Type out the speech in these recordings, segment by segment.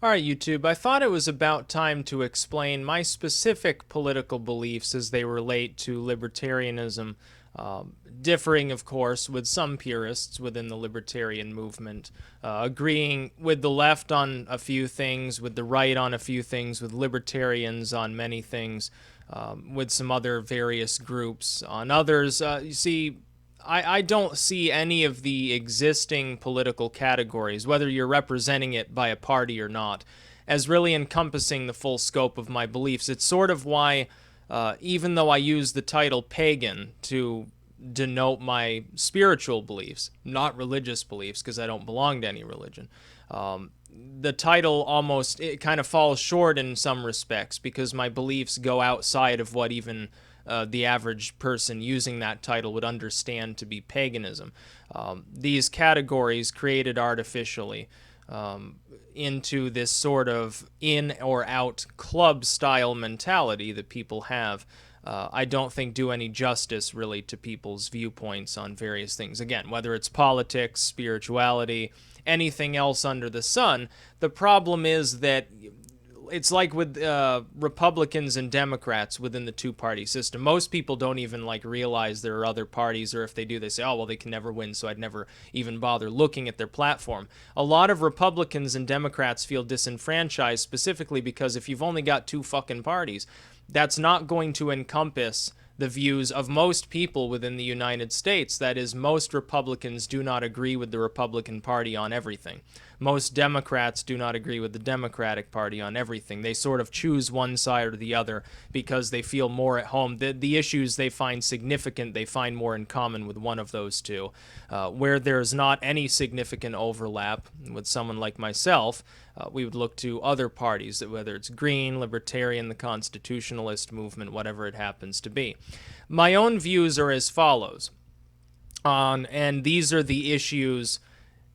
Alright, YouTube, I thought it was about time to explain my specific political beliefs as they relate to libertarianism, differing, of course, with some purists within the libertarian movement, agreeing with the left on a few things, with the right on a few things, with libertarians on many things, with some other various groups on others. You see, I don't see any of the existing political categories, whether you're representing it by a party or not, as really encompassing the full scope of my beliefs. It's sort of why, even though I use the title pagan to denote my spiritual beliefs, not religious beliefs, because I don't belong to any religion, the title almost, it kind of falls short in some respects because my beliefs go outside of what even the average person using that title would understand to be paganism. These categories created artificially into this sort of in or out club style mentality that people have, I don't think do any justice really to people's viewpoints on various things. Again, whether it's politics, spirituality, anything else under the sun, the problem is that it's like with Republicans and Democrats within the two-party system. Most people don't even realize there are other parties, or if they do, they say, oh, well, they can never win, so I'd never even bother looking at their platform. A lot of Republicans and Democrats feel disenfranchised specifically because if you've only got two fucking parties, that's not going to encompass the views of most people within the United States. That is, most Republicans do not agree with the Republican Party on everything. Most Democrats do not agree with the Democratic Party on everything. They sort of choose one side or the other because they feel more at home. The issues they find significant, they find more in common with one of those two. Where there's not any significant overlap with someone like myself, we would look to other parties, whether it's Green, Libertarian, the Constitutionalist movement, whatever it happens to be. My own views are as follows, and these are the issues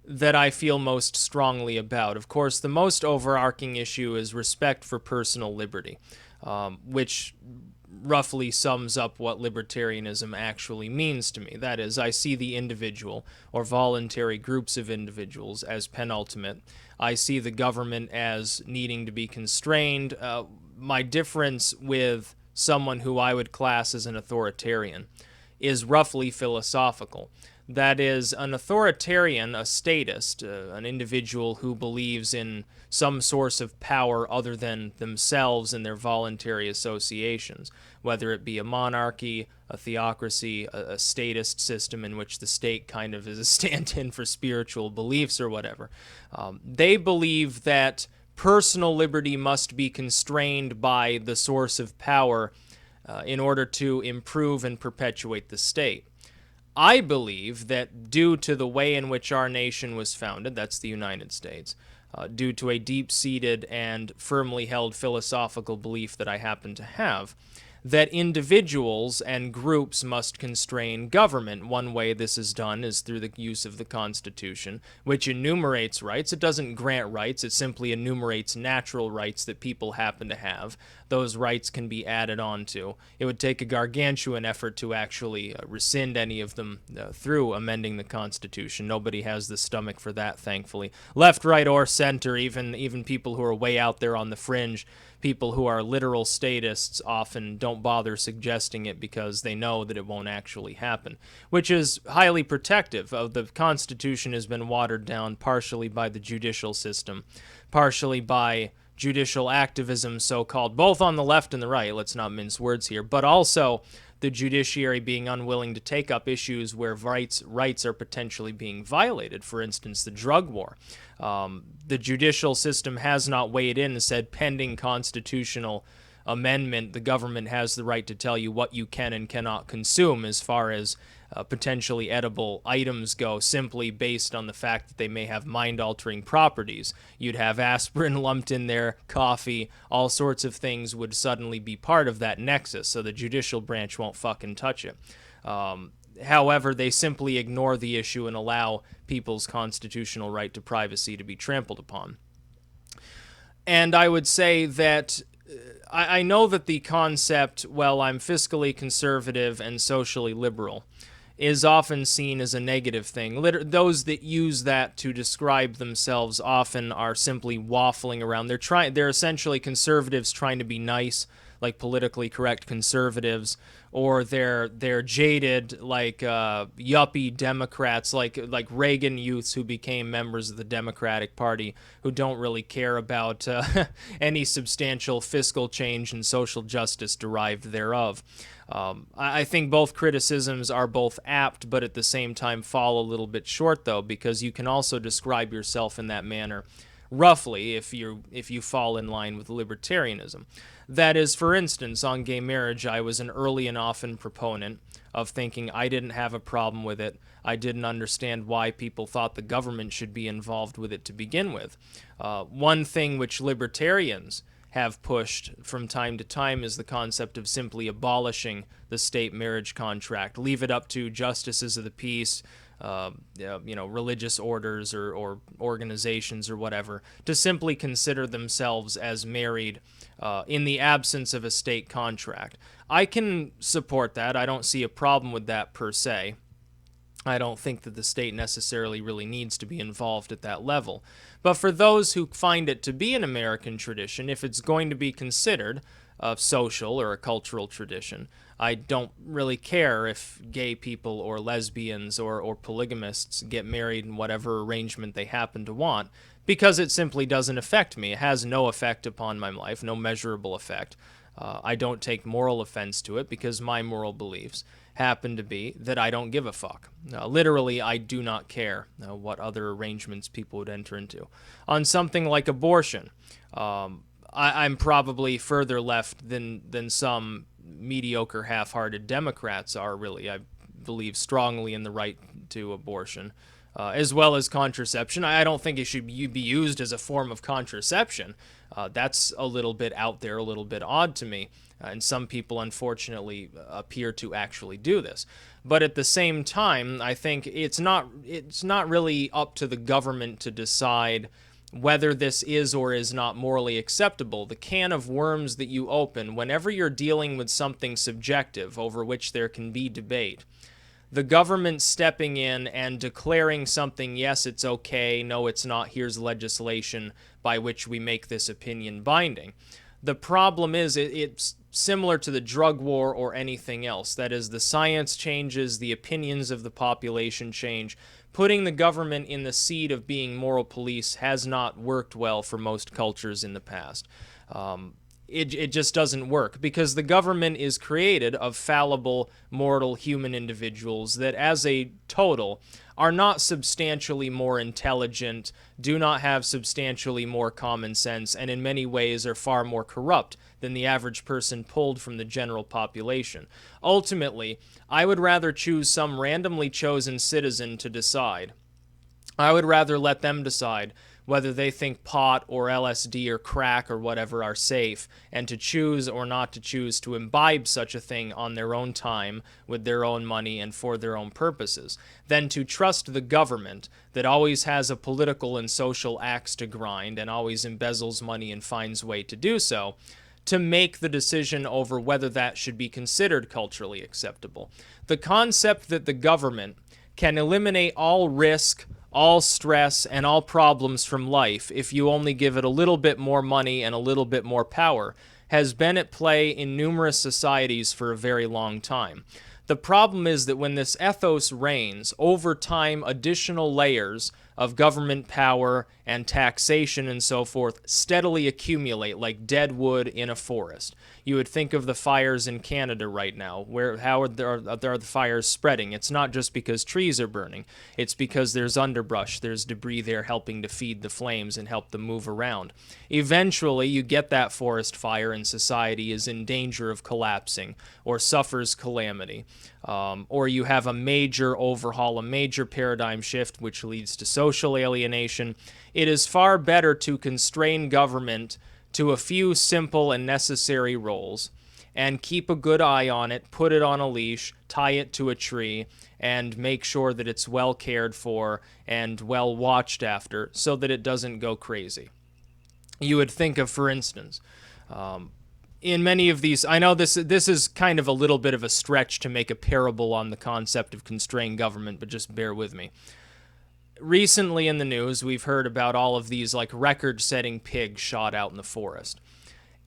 that I feel most strongly about. Of course, the most overarching issue is respect for personal liberty, which roughly sums up what libertarianism actually means to me. That is, I see the individual or voluntary groups of individuals as penultimate. I see the government as needing to be constrained. My difference with someone who I would class as an authoritarian is roughly philosophical. That is, an authoritarian, a statist, an individual who believes in some source of power other than themselves and their voluntary associations, whether it be a monarchy, a theocracy, a statist system in which the state kind of is a stand-in for spiritual beliefs or whatever. They believe that personal liberty must be constrained by the source of power in order to improve and perpetuate the state. I believe that due to the way in which our nation was founded, that's the United States, due to a deep-seated and firmly held philosophical belief that I happen to have, that individuals and groups must constrain government. One way this is done is through the use of the Constitution, which enumerates rights. It doesn't grant rights, it simply enumerates natural rights that people happen to have. Those rights can be added on to. It would take a gargantuan effort to actually rescind any of them through amending the Constitution. Nobody has the stomach for that, thankfully. Left, right, or center, even people who are way out there on the fringe, people who are literal statists often don't bother suggesting it because they know that it won't actually happen, which is highly protective. The Constitution has been watered down partially by the judicial system, partially by judicial activism, so-called, both on the left and the right, let's not mince words here, but also the judiciary being unwilling to take up issues where rights are potentially being violated. For instance, the drug war. The judicial system has not weighed in and said, pending constitutional amendment, the government has the right to tell you what you can and cannot consume as far as potentially edible items go, simply based on the fact that they may have mind-altering properties. You'd have aspirin lumped in there, coffee, all sorts of things would suddenly be part of that nexus, so the judicial branch won't fucking touch it. However, they simply ignore the issue and allow people's constitutional right to privacy to be trampled upon. And I would say that I know that the concept, well, I'm fiscally conservative and socially liberal, is often seen as a negative thing. Those that use that to describe themselves often are simply waffling around. They're essentially conservatives trying to be nice, like politically correct conservatives, or they're jaded, like yuppie Democrats, like Reagan youths who became members of the Democratic Party, who don't really care about any substantial fiscal change and social justice derived thereof. I think both criticisms are both apt, but at the same time fall a little bit short, though, because you can also describe yourself in that manner roughly if you fall in line with libertarianism. That is, for instance, on gay marriage, I was an early and often proponent of thinking I didn't have a problem with it. I didn't understand why people thought the government should be involved with it to begin with. One thing which libertarians have pushed from time to time is the concept of simply abolishing the state marriage contract, leave it up to justices of the peace, religious orders or organizations or whatever, to simply consider themselves as married in the absence of a state contract. I can support that. I don't see a problem with that per se. I don't think that the state necessarily really needs to be involved at that level. But for those who find it to be an American tradition, if it's going to be considered a social or a cultural tradition, I don't really care if gay people or lesbians or polygamists get married in whatever arrangement they happen to want, because it simply doesn't affect me. It has no effect upon my life, no measurable effect. I don't take moral offense to it because my moral beliefs happen to be that I don't give a fuck. Literally, I do not care what other arrangements people would enter into. On something like abortion, I'm probably further left than some mediocre, half-hearted Democrats are, really. I believe strongly in the right to abortion, as well as contraception. I don't think it should be used as a form of contraception. That's a little bit out there, a little bit odd to me. And some people, unfortunately, appear to actually do this. But at the same time, I think it's not really up to the government to decide whether this is or is not morally acceptable. The can of worms that you open whenever you're dealing with something subjective over which there can be debate, the government stepping in and declaring something, yes, it's okay, no, it's not, here's legislation by which we make this opinion binding. The problem is it's similar to the drug war or anything else. That is, the science changes, the opinions of the population change. Putting the government in the seat of being moral police has not worked well for most cultures in the past. It just doesn't work because the government is created of fallible, mortal human individuals that as a total are not substantially more intelligent, do not have substantially more common sense, and in many ways are far more corrupt than the average person pulled from the general population. Ultimately, I would rather choose some randomly chosen citizen to decide. I would rather let them decide whether they think pot or LSD or crack or whatever are safe, and to choose or not to choose to imbibe such a thing on their own time, with their own money, and for their own purposes, than to trust the government that always has a political and social axe to grind and always embezzles money and finds way to do so, to make the decision over whether that should be considered culturally acceptable. The concept that the government can eliminate all risk, all stress, and all problems from life if you only give it a little bit more money and a little bit more power has been at play in numerous societies for a very long time. The problem is that when this ethos reigns, over time additional layers of government power and taxation and so forth steadily accumulate like dead wood in a forest. You would think of the fires in Canada right now, how are the fires spreading? It's not just because trees are burning. It's because there's underbrush, there's debris there helping to feed the flames and help them move around. Eventually, you get that forest fire and society is in danger of collapsing or suffers calamity. Or you have a major overhaul, a major paradigm shift, which leads to social alienation. It is far better to constrain government to a few simple and necessary roles and keep a good eye on it, put it on a leash, tie it to a tree, and make sure that it's well cared for and well watched after so that it doesn't go crazy. You would think of, for instance, In many of these, I know this is kind of a little bit of a stretch to make a parable on the concept of constrained government, but just bear with me. Recently in the news, we've heard about all of these like record-setting pigs shot out in the forest.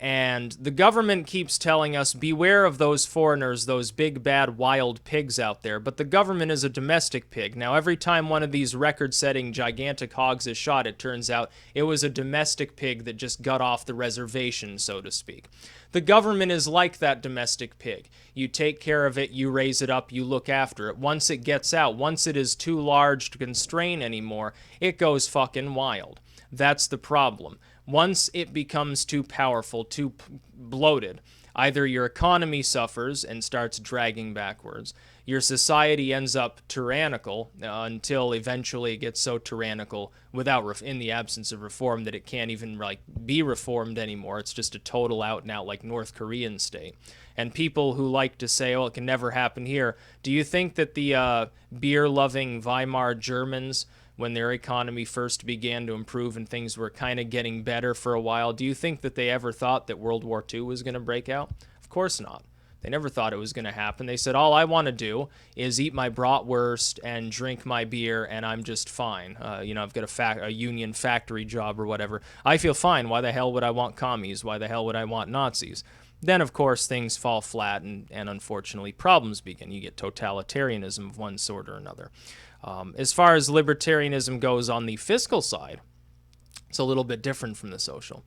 And the government keeps telling us, beware of those foreigners, those big, bad, wild pigs out there. But the government is a domestic pig. Now, every time one of these record-setting gigantic hogs is shot, it turns out it was a domestic pig that just got off the reservation, so to speak. The government is like that domestic pig. You take care of it, you raise it up, you look after it. Once it gets out, once it is too large to constrain anymore, it goes fucking wild. That's the problem. Once it becomes too powerful, too bloated, either your economy suffers and starts dragging backwards, your society ends up tyrannical until eventually it gets so tyrannical in the absence of reform that it can't even like be reformed anymore. It's just a total out and out like North Korean state. And people who like to say, oh, it can never happen here, do you think that the beer-loving Weimar Germans, when their economy first began to improve and things were kind of getting better for a while, do you think that they ever thought that World War II was going to break out? Of course not. They never thought it was going to happen. They said, all I want to do is eat my bratwurst and drink my beer, and I'm just fine. I've got a union factory job or whatever. I feel fine. Why the hell would I want commies? Why the hell would I want Nazis? Then, of course, things fall flat, and unfortunately, problems begin. You get totalitarianism of one sort or another. As far as libertarianism goes on the fiscal side, it's a little bit different from the social.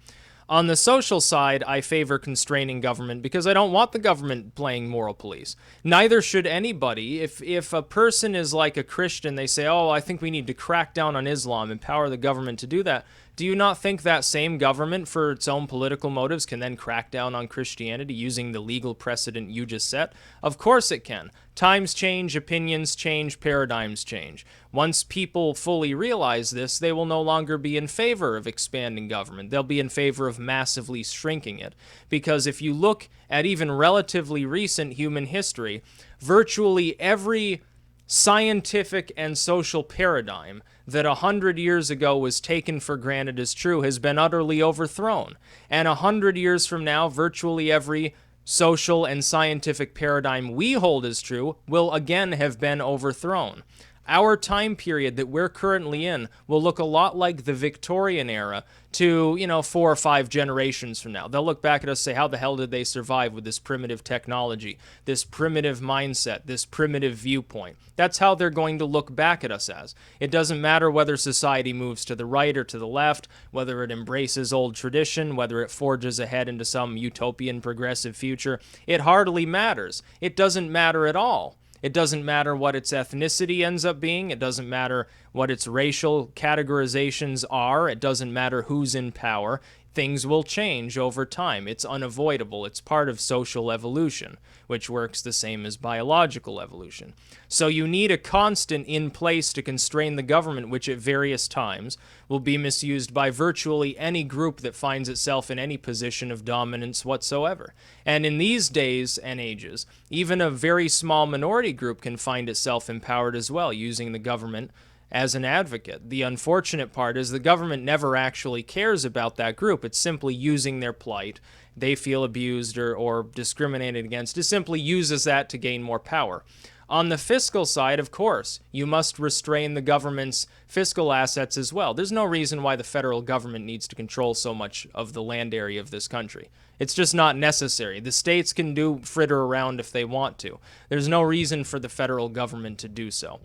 On the social side, I favor constraining government because I don't want the government playing moral police. Neither should anybody. If a person is like a Christian, they say, oh, I think we need to crack down on Islam, empower the government to do that. Do you not think that same government, for its own political motives, can then crack down on Christianity using the legal precedent you just set? Of course it can. Times change, opinions change, paradigms change. Once people fully realize this, they will no longer be in favor of expanding government. They'll be in favor of massively shrinking it. Because if you look at even relatively recent human history, virtually every scientific and social paradigm that 100 years ago was taken for granted as true has been utterly overthrown. And 100 years from now, virtually every social and scientific paradigm we hold as true will again have been overthrown. Our time period that we're currently in will look a lot like the Victorian era to, 4 or 5 generations from now. They'll look back at us and say, how the hell did they survive with this primitive technology, this primitive mindset, this primitive viewpoint? That's how they're going to look back at us as. It doesn't matter whether society moves to the right or to the left, whether it embraces old tradition, whether it forges ahead into some utopian progressive future. It hardly matters. It doesn't matter at all. It doesn't matter what its ethnicity ends up being. It doesn't matter what its racial categorizations are. It doesn't matter who's in power. Things will change over time. It's unavoidable. It's part of social evolution, which works the same as biological evolution. So you need a constant in place to constrain the government, which at various times will be misused by virtually any group that finds itself in any position of dominance whatsoever. And in these days and ages, even a very small minority group can find itself empowered as well, using the government as an advocate. The unfortunate part is the government never actually cares about that group. It's simply using their plight. They feel abused or discriminated against. It simply uses that to gain more power. On the fiscal side, of course, you must restrain the government's fiscal assets as well. There's no reason why the federal government needs to control so much of the land area of this country. It's just not necessary. The states can fritter around if they want to. There's no reason for the federal government to do so.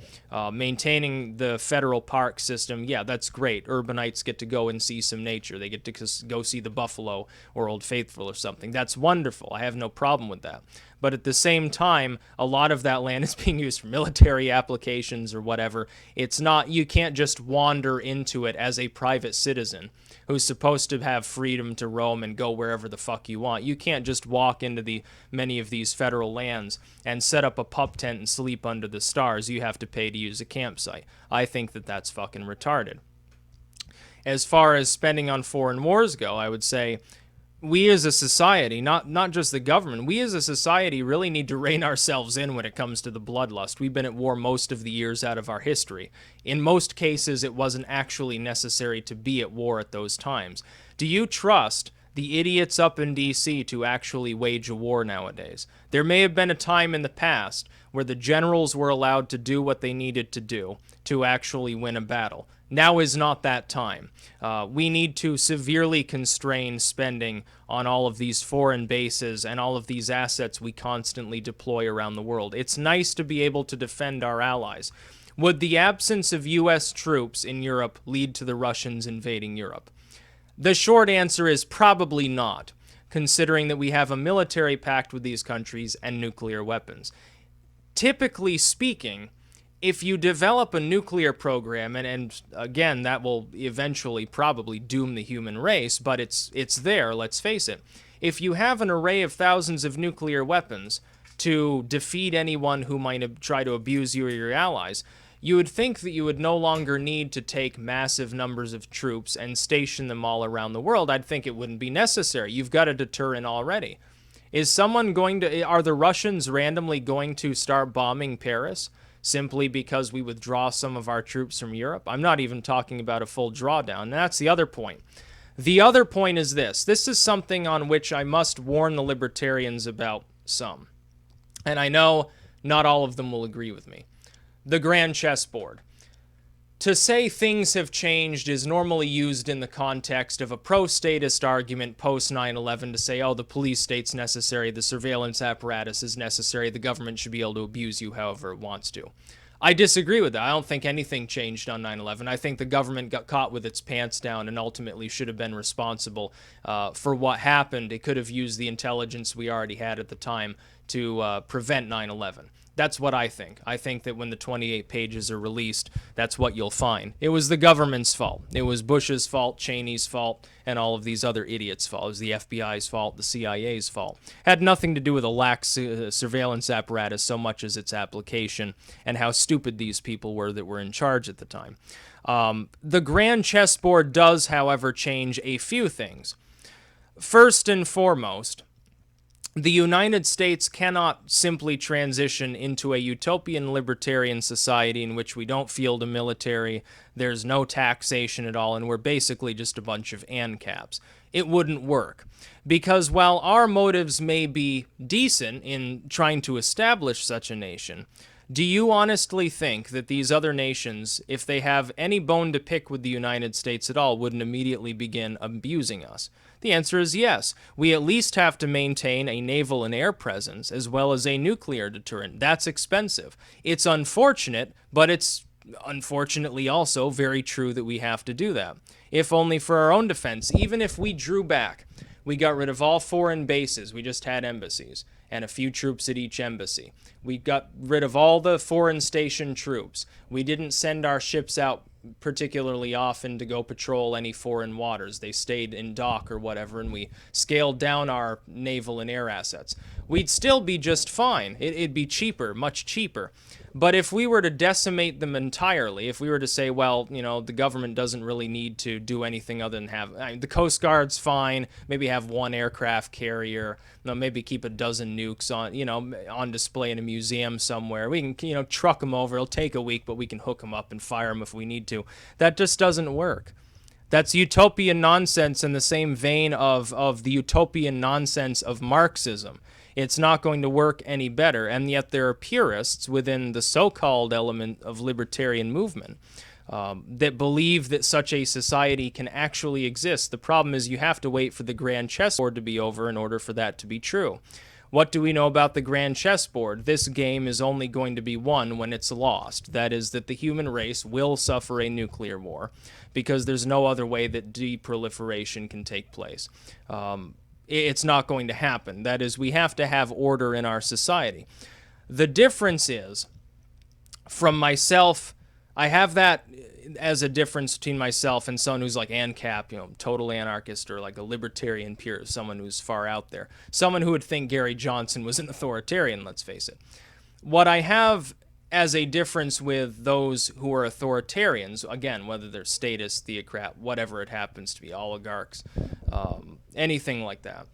Maintaining the federal park system, yeah, that's great. Urbanites get to go and see some nature. They get to go see the buffalo or Old Faithful or something. That's wonderful. I have no problem with that. But at the same time, a lot of that land is being used for military applications or whatever. It's not, you can't just wander into it as a private citizen who's supposed to have freedom to roam and go wherever the fuck you want. You can't just walk into many of these federal lands and set up a pup tent and sleep under the stars. You have to pay to use a campsite. I think that that's fucking retarded. As far as spending on foreign wars go, I would say we as a society, not just the government, we as a society really need to rein ourselves in when it comes to the bloodlust. We've been at war most of the years out of our history. In most cases, it wasn't actually necessary to be at war at those times. Do you trust the idiots up in DC to actually wage a war nowadays. There may have been a time in the past where the generals were allowed to do what they needed to do to actually win a battle. Now is not that time. We need to severely constrain spending on all of these foreign bases and all of these assets we constantly deploy around the world. It's nice to be able to defend our allies. Would the absence of U.S. troops in Europe lead to the Russians invading Europe? The short answer is probably not, considering that we have a military pact with these countries and nuclear weapons. Typically speaking, if you develop a nuclear program, and again, that will eventually probably doom the human race, but it's there, let's face it. If you have an array of thousands of nuclear weapons to defeat anyone who might try to abuse you or your allies, you would think that you would no longer need to take massive numbers of troops and station them all around the world. I'd think it wouldn't be necessary. You've got a deterrent already. Are the Russians randomly going to start bombing Paris simply because we withdraw some of our troops from Europe? I'm not even talking about a full drawdown. And that's the other point. The other point is this. This is something on which I must warn the libertarians about some. And I know not all of them will agree with me. The grand chessboard. To say things have changed is normally used in the context of a pro-statist argument post 9/11 to say, oh, the police state's necessary, the surveillance apparatus is necessary, the government should be able to abuse you however it wants to. I disagree with that. I don't think anything changed on 9/11. I think the government got caught with its pants down and ultimately should have been responsible for what happened. It could have used the intelligence we already had at the time to prevent 9/11. That's what I think. I think that when the 28 pages are released, that's what you'll find. It was the government's fault. It was Bush's fault, Cheney's fault, and all of these other idiots' fault. It was the FBI's fault, the CIA's fault. It had nothing to do with a lax surveillance apparatus so much as its application and how stupid these people were that were in charge at the time. The grand chessboard does, however, change a few things. First and foremost, the United States cannot simply transition into a utopian libertarian society in which we don't field a military, there's no taxation at all, and we're basically just a bunch of ANCAPs. It wouldn't work. Because while our motives may be decent in trying to establish such a nation, do you honestly think that these other nations, if they have any bone to pick with the United States at all, wouldn't immediately begin abusing us? The answer is yes. We at least have to maintain a naval and air presence as well as a nuclear deterrent. That's expensive. It's unfortunate, but it's unfortunately also very true that we have to do that. If only for our own defense. Even if we drew back, we got rid of all foreign bases, we just had embassies, and a few troops at each embassy. We got rid of all the foreign station troops. We didn't send our ships out particularly often to go patrol any foreign waters. They stayed in dock or whatever, and we scaled down our naval and air assets. We'd still be just fine. It'd be cheaper, much cheaper. But if we were to decimate them entirely, if we were to say, well, you know, the government doesn't really need to do anything other than the Coast Guard's fine, maybe have one aircraft carrier, maybe keep a dozen nukes on display in a museum somewhere. We can, truck them over. It'll take a week, but we can hook them up and fire them if we need to. That just doesn't work. That's utopian nonsense in the same vein of the utopian nonsense of Marxism. It's not going to work any better, and yet there are purists within the so-called element of libertarian movement that believe that such a society can actually exist. The problem is you have to wait for the grand chessboard to be over in order for that to be true. What do we know about the grand chessboard? This game is only going to be won when it's lost. That is, that the human race will suffer a nuclear war because there's no other way that deproliferation can take place. It's not going to happen. That is, we have to have order in our society. The difference is, from myself, I have that as a difference between myself and someone who's like ANCAP, total anarchist, or like a libertarian purist, someone who's far out there. Someone who would think Gary Johnson was an authoritarian, let's face it. What I have as a difference with those who are authoritarians, again, whether they're statists, theocrat, whatever it happens to be, oligarchs, anything like that,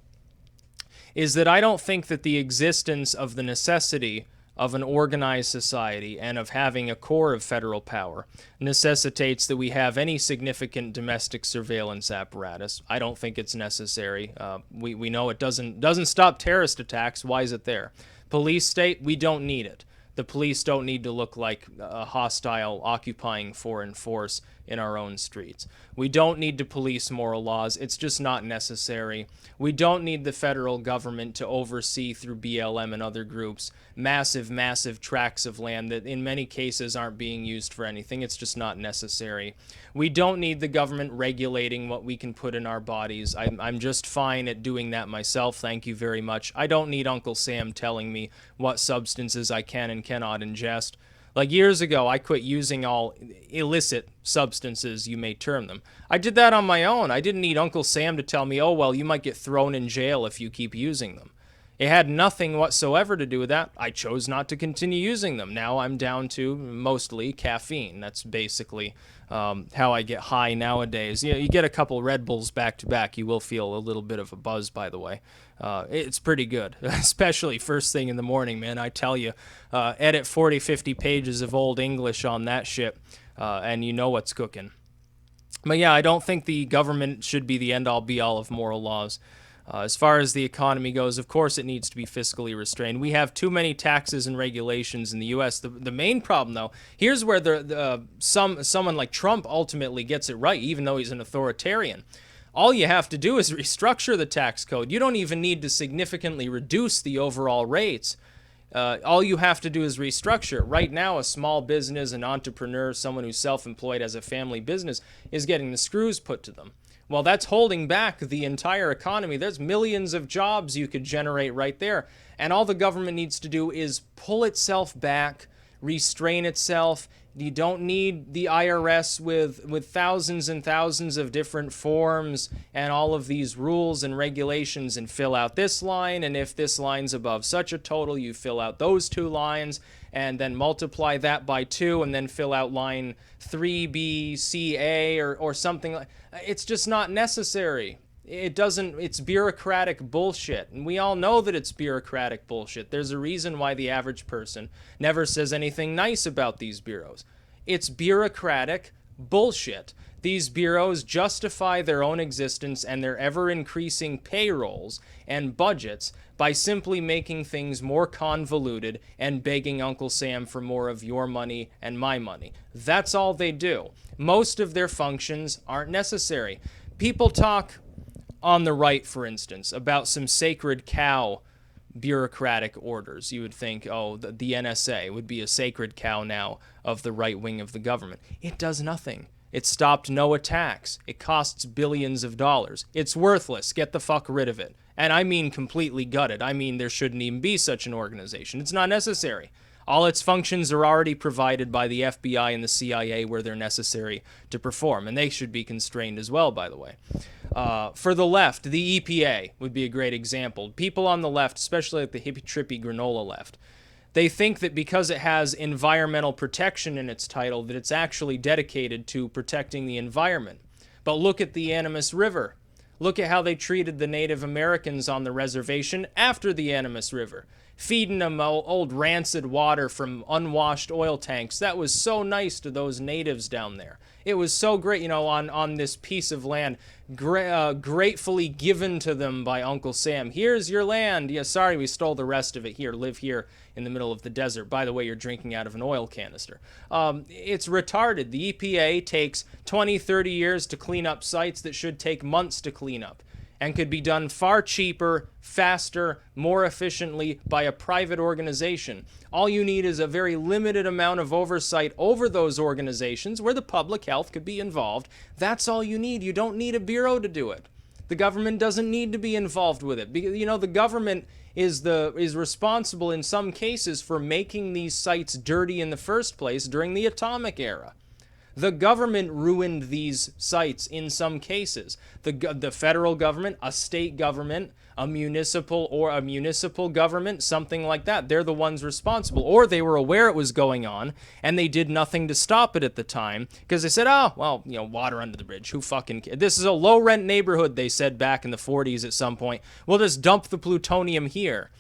is that I don't think that the existence of the necessity of an organized society and of having a core of federal power necessitates that we have any significant domestic surveillance apparatus. I don't think it's necessary. We know it doesn't stop terrorist attacks. Why is it there? Police state, we don't need it. The police don't need to look like a hostile, occupying foreign force in our own streets. We don't need to police moral laws. It's just not necessary. We don't need the federal government to oversee through BLM and other groups massive, massive tracts of land that in many cases aren't being used for anything. It's just not necessary. We don't need the government regulating what we can put in our bodies. I'm just fine at doing that myself. Thank you very much. I don't need Uncle Sam telling me what substances I can and cannot ingest. Like years ago, I quit using all illicit substances, you may term them. I did that on my own. I didn't need Uncle Sam to tell me, oh, well, you might get thrown in jail if you keep using them. It had nothing whatsoever to do with that. I chose not to continue using them. Now I'm down to mostly caffeine. That's basically how I get high nowadays. You get a couple Red Bulls back to back, you will feel a little bit of a buzz, by the way. It's pretty good, especially first thing in the morning, man. I tell you, edit 40, 50 pages of old English on that shit, and you know what's cooking. But yeah, I don't think the government should be the end-all, be-all of moral laws. As far as the economy goes, of course it needs to be fiscally restrained. We have too many taxes and regulations in the U.S. The main problem, though, here's where someone like Trump ultimately gets it right, even though he's an authoritarian. All you have to do is restructure the tax code. You don't even need to significantly reduce the overall rates. All you have to do is restructure. Right now, a small business, an entrepreneur, someone who's self-employed as a family business, is getting the screws put to them. Well, that's holding back the entire economy. There's millions of jobs you could generate right there. And all the government needs to do is pull itself back, restrain itself. You don't need the IRS with thousands and thousands of different forms and all of these rules and regulations, and fill out this line, and if this line's above such a total, you fill out those two lines, and then multiply that by 2, and then fill out line 3BCA or something like. It's just not necessary. It's bureaucratic bullshit. And we all know that it's bureaucratic bullshit. There's a reason why the average person never says anything nice about these bureaus. It's bureaucratic bullshit. These bureaus justify their own existence and their ever-increasing payrolls and budgets by simply making things more convoluted and begging Uncle Sam for more of your money and my money. That's all they do. Most of their functions aren't necessary. People talk on the right, for instance, about some sacred cow bureaucratic orders. You would think, oh, the NSA would be a sacred cow now of the right wing of the government. It does nothing. It stopped no attacks. It costs billions of dollars. It's worthless. Get the fuck rid of it. And I mean completely gutted. I mean there shouldn't even be such an organization. It's not necessary. All its functions are already provided by the FBI and the CIA where they're necessary to perform, and they should be constrained as well, by the way. For the left, the EPA would be a great example. People on the left, especially like the hippy-trippy granola left, they think that because it has environmental protection in its title, that it's actually dedicated to protecting the environment. But look at the Animas River. Look at how they treated the Native Americans on the reservation after the Animas River. Feeding them old rancid water from unwashed oil tanks. That was so nice to those natives down there. It was so great, on this piece of land, gratefully given to them by Uncle Sam. Here's your land. Yeah, sorry, we stole the rest of it. Here, live here in the middle of the desert. By the way, you're drinking out of an oil canister. It's retarded. The EPA takes 20, 30 years to clean up sites that should take months to clean up, and could be done far cheaper, faster, more efficiently by a private organization. All you need is a very limited amount of oversight over those organizations where the public health could be involved. That's all you need. You don't need a bureau to do it. The government doesn't need to be involved with it. Because, the government is responsible in some cases for making these sites dirty in the first place during the atomic era. The government ruined these sites in some cases. The federal government, a state government, a municipal government, something like that. They're the ones responsible. Or they were aware it was going on, and they did nothing to stop it at the time, because they said, water under the bridge. Who fucking cares? This is a low-rent neighborhood, they said back in the 40s at some point. We'll just dump the plutonium here.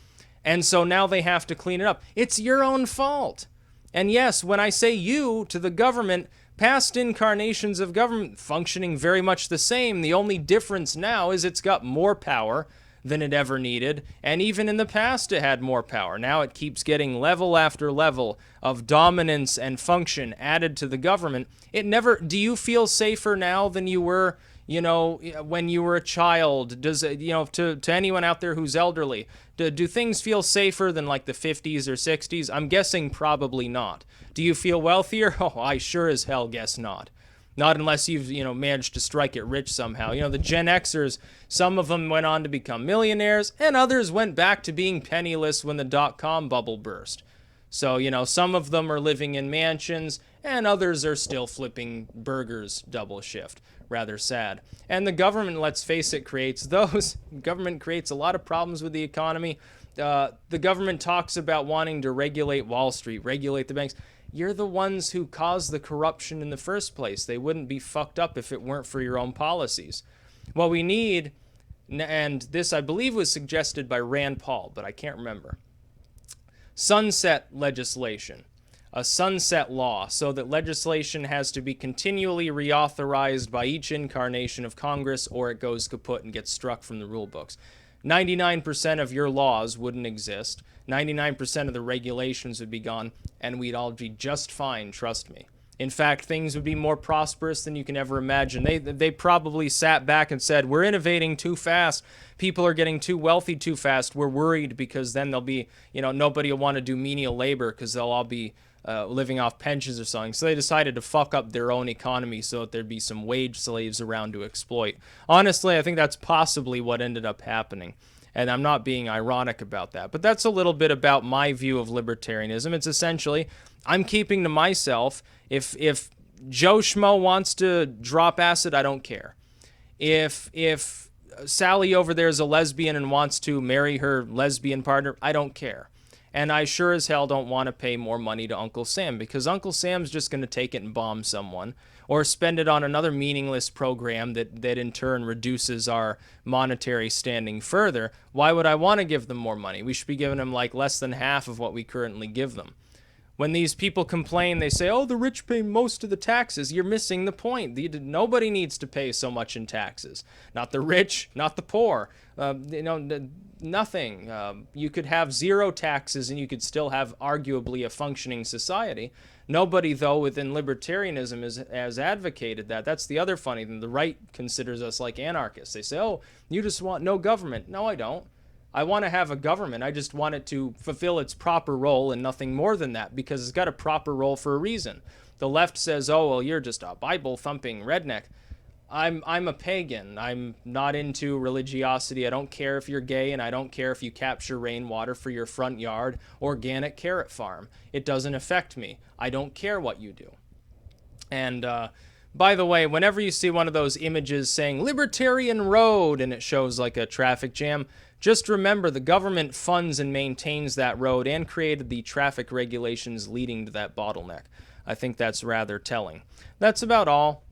And so now they have to clean it up. It's your own fault. And yes, when I say you to the government, past incarnations of government functioning very much the same. The only difference now is it's got more power than it ever needed, and even in the past it had more power. Now it keeps getting level after level of dominance and function added to the government. It never. Do you feel safer now than you were, when you were a child? Does to anyone out there who's elderly, do things feel safer than like the 50s or 60s? I'm guessing probably not. Do you feel wealthier? Oh, I sure as hell guess not. Not unless you've, managed to strike it rich somehow. The Gen Xers, some of them went on to become millionaires, and others went back to being penniless when the dot-com bubble burst. So, some of them are living in mansions, and others are still flipping burgers double shift. Rather sad. And the government, let's face it, creates those. Government creates a lot of problems with the economy. The government talks about wanting to regulate Wall Street, regulate the banks. You're the ones who caused the corruption in the first place. They wouldn't be fucked up if it weren't for your own policies. What we need, and this I believe was suggested by Rand Paul, but I can't remember, sunset legislation, a sunset law, so that legislation has to be continually reauthorized by each incarnation of Congress or it goes kaput and gets struck from the rule books. 99% of your laws wouldn't exist. 99% of the regulations would be gone, and we'd all be just fine, trust me. In fact, things would be more prosperous than you can ever imagine. They probably sat back and said, we're innovating too fast. People are getting too wealthy too fast. We're worried because then they'll be, nobody will want to do menial labor because they'll all be living off pensions or something. So they decided to fuck up their own economy so that there'd be some wage slaves around to exploit. Honestly, I think that's possibly what ended up happening. And I'm not being ironic about that. But that's a little bit about my view of libertarianism. It's essentially, I'm keeping to myself. If Joe Schmo wants to drop acid, I don't care. If Sally over there is a lesbian and wants to marry her lesbian partner, I don't care. And I sure as hell don't want to pay more money to Uncle Sam, because Uncle Sam's just going to take it and bomb someone or spend it on another meaningless program that in turn reduces our monetary standing further. Why would I want to give them more money? We should be giving them like less than half of what we currently give them. When these people complain, they say, oh, the rich pay most of the taxes. You're missing the point. Nobody needs to pay so much in taxes. Not the rich, not the poor. Nothing. You could have zero taxes and you could still have arguably a functioning society. Nobody, though, within libertarianism has advocated that. That's the other funny thing. The right considers us like anarchists. They say, oh, you just want no government. No, I don't. I want to have a government. I just want it to fulfill its proper role and nothing more than that, because it's got a proper role for a reason. The left says, oh, well, you're just a Bible-thumping redneck. I'm a pagan. I'm not into religiosity. I don't care if you're gay, and I don't care if you capture rainwater for your front yard, organic carrot farm. It doesn't affect me. I don't care what you do. And by the way, whenever you see one of those images saying Libertarian Road and it shows like a traffic jam, just remember the government funds and maintains that road and created the traffic regulations leading to that bottleneck. I think that's rather telling. That's about all.